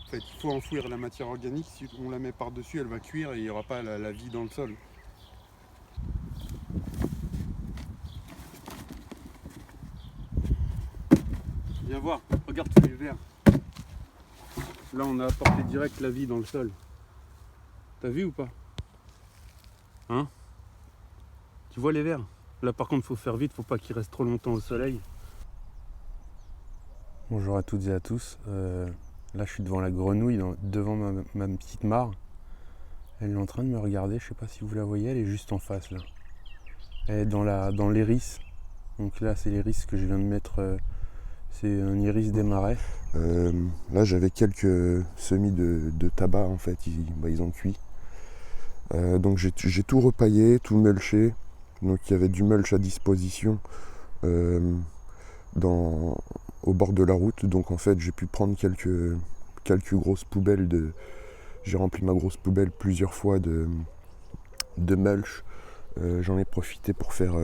En fait, il faut enfouir la matière organique. Si on la met par-dessus, elle va cuire et il n'y aura pas la vie dans le sol. Viens voir, regarde tous les vers. Là, on a apporté direct la vie dans le sol. T'as vu ou pas? Hein? Tu vois les vers? Là, par contre, faut faire vite, faut pas qu'ils restent trop longtemps au soleil. Bonjour à toutes et à tous. Là, je suis devant la grenouille, devant ma petite mare. Elle est en train de me regarder, je sais pas si vous la voyez, elle est juste en face là. Elle est dans l'iris. Donc là, c'est l'iris que je viens de mettre. C'est un iris des marais. Là, j'avais quelques semis de tabac en fait, ils ont cuit. Donc j'ai tout repaillé, tout mulché. Donc il y avait du mulch à disposition au bord de la route. Donc en fait, j'ai pu prendre quelques grosses poubelles J'ai rempli ma grosse poubelle plusieurs fois de mulch. J'en ai profité pour faire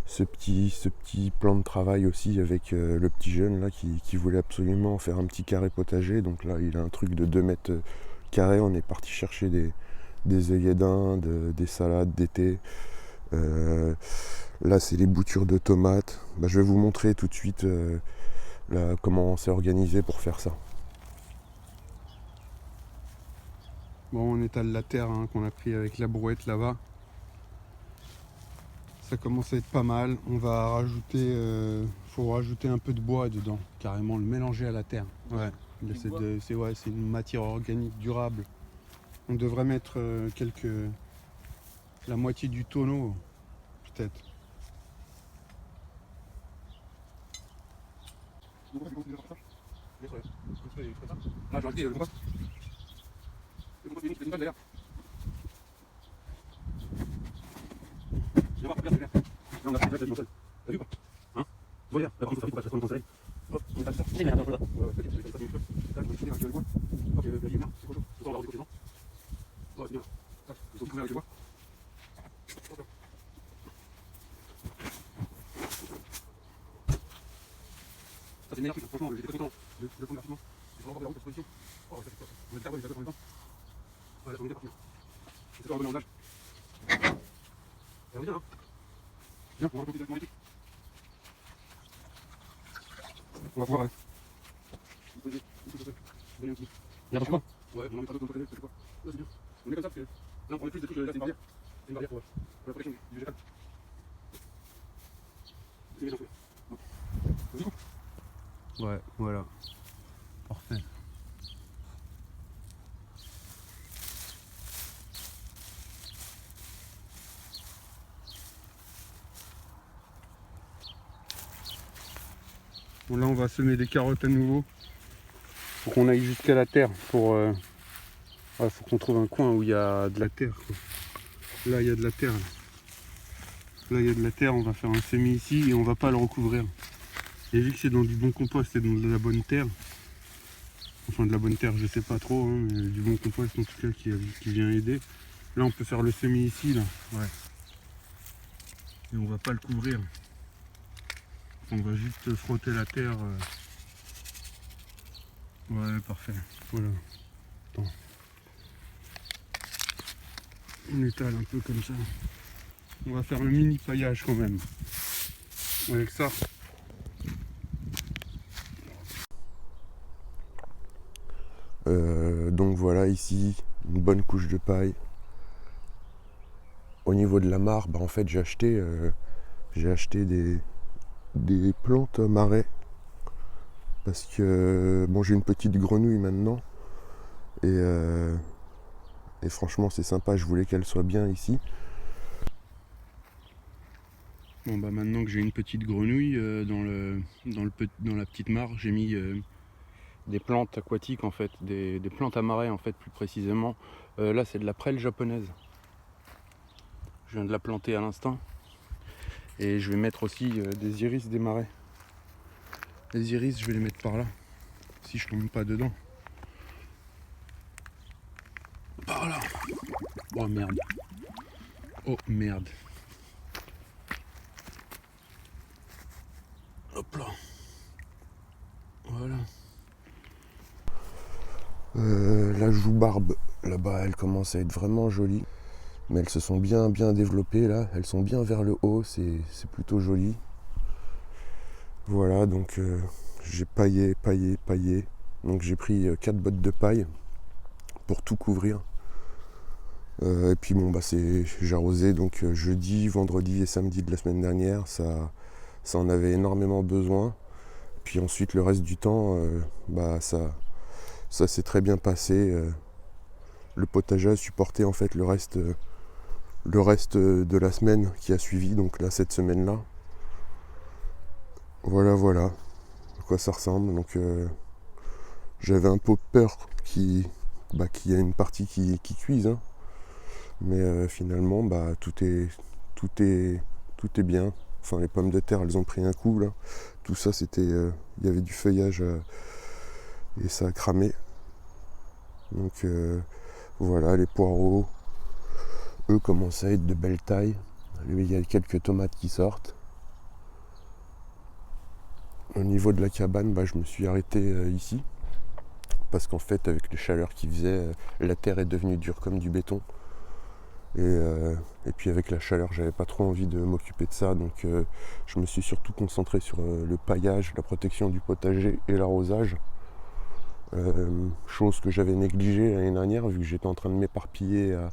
ce petit plan de travail aussi avec le petit jeune là qui voulait absolument faire un petit carré potager. Donc là, il a un truc de 2 mètres carrés. On est parti chercher des œillets d'Inde, des salades d'été. Là, c'est les boutures de tomates. Je vais vous montrer tout de suite là, comment on s'est organisé pour faire ça. Bon, on étale la terre qu'on a pris avec la brouette là-bas. Ça commence à être pas mal. On va rajouter, faut rajouter un peu de bois dedans, carrément le mélanger à la terre. Ouais, c'est une matière organique durable. On devrait mettre la moitié du tonneau, peut-être. Ça c'est le meilleur truc, franchement, j'étais très content de le prendre rapidement. Je vais encore la route à disposition. Oh, ça fait on a des carbone, ça fait combien de temps? Ouais, là, on est parti. C'est pas un bon mélange. Ça va bien, hein? Viens, on va raconter directement les trucs. On va pouvoir poser donner un petit. N'importe quoi? Ouais, on en met pas d'autres dans le côté, je sais pas. Ouais, c'est bien. On est comme ça parce que là, on prend plus de trucs, là, c'est une barrière. C'est une barrière pour la protection du végétal. C'est bien fait. Ouais, voilà. Parfait. Bon, là, on va semer des carottes à nouveau. Faut qu'on aille jusqu'à la terre pour. Faut qu'on trouve un coin où il y a de la terre, quoi. Là, il y a de la terre. Là, il y a de la terre. On va faire un semis ici et on va pas le recouvrir. Et vu que c'est dans du bon compost et dans de la bonne terre, enfin de la bonne terre, je sais pas trop, hein, mais du bon compost en tout cas qui vient aider. Là, on peut faire le semis ici, là. Ouais. Et on va pas le couvrir. On va juste frotter la terre. Ouais, parfait. Voilà. Attends. On étale un peu comme ça. On va faire le mini paillage quand même. Avec ça. Donc voilà, ici, une bonne couche de paille. Au niveau de la mare, en fait, j'ai acheté des plantes marais. Parce que bon, j'ai une petite grenouille maintenant. Et franchement, c'est sympa, je voulais qu'elle soit bien ici. Bon, maintenant que j'ai une petite grenouille dans la petite mare, j'ai mis des plantes aquatiques en fait, des plantes à marais en fait plus précisément. Là c'est de la prêle japonaise. Je viens de la planter à l'instant. Et je vais mettre aussi des iris des marais. Les iris je vais les mettre par là. Si je tombe pas dedans. Par là. Oh merde. Oh merde. Hop là. Voilà. La joue-barbe, là-bas, elle commence à être vraiment jolie. Mais elles se sont bien développées là. Elles sont bien vers le haut, c'est plutôt joli. Voilà, donc j'ai paillé. Donc j'ai pris 4 bottes de paille pour tout couvrir. Et puis bon, j'ai arrosé donc jeudi, vendredi et samedi de la semaine dernière. Ça en avait énormément besoin. Puis ensuite, le reste du temps, ça s'est très bien passé. Le potager a supporté en fait le reste de la semaine qui a suivi, donc là, cette semaine-là. Voilà à quoi ça ressemble. Donc j'avais un peu peur qu'il y ait une partie qui cuise, hein. Mais finalement, tout est bien. Enfin, les pommes de terre, elles ont pris un coup là. Tout ça, il y avait du feuillage et ça a cramé. Donc voilà, les poireaux, eux, commencent à être de belle taille. Il y a quelques tomates qui sortent. Au niveau de la cabane, je me suis arrêté ici. Parce qu'en fait, avec les chaleurs qu'il faisait, la terre est devenue dure comme du béton. Et puis avec la chaleur, j'avais pas trop envie de m'occuper de ça. Donc je me suis surtout concentré sur le paillage, la protection du potager et l'arrosage. Chose que j'avais négligée l'année dernière, vu que j'étais en train de m'éparpiller à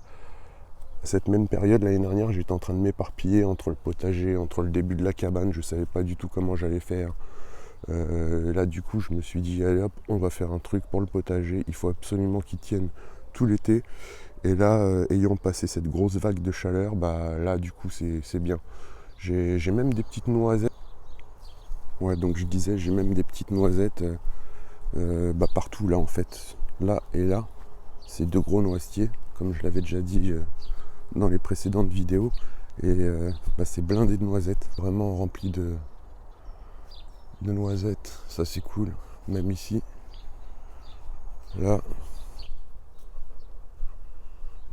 cette même période l'année dernière, j'étais en train de m'éparpiller entre le potager, entre le début de la cabane, je savais pas du tout comment j'allais faire. Là du coup je me suis dit allez hop, on va faire un truc pour le potager, il faut absolument qu'il tienne tout l'été. Et là, ayant passé cette grosse vague de chaleur, là du coup c'est bien. J'ai même des petites noisettes. Ouais, donc je disais, j'ai même des petites noisettes partout là en fait. Là et là, c'est 2 gros noisetiers, comme je l'avais déjà dit dans les précédentes vidéos. Et c'est blindé de noisettes, vraiment rempli de noisettes. Ça c'est cool, même ici. Là,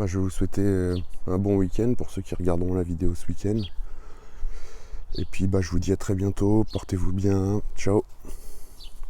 je vais vous souhaiter un bon week-end pour ceux qui regarderont la vidéo ce week-end. Et puis je vous dis à très bientôt, portez-vous bien, ciao.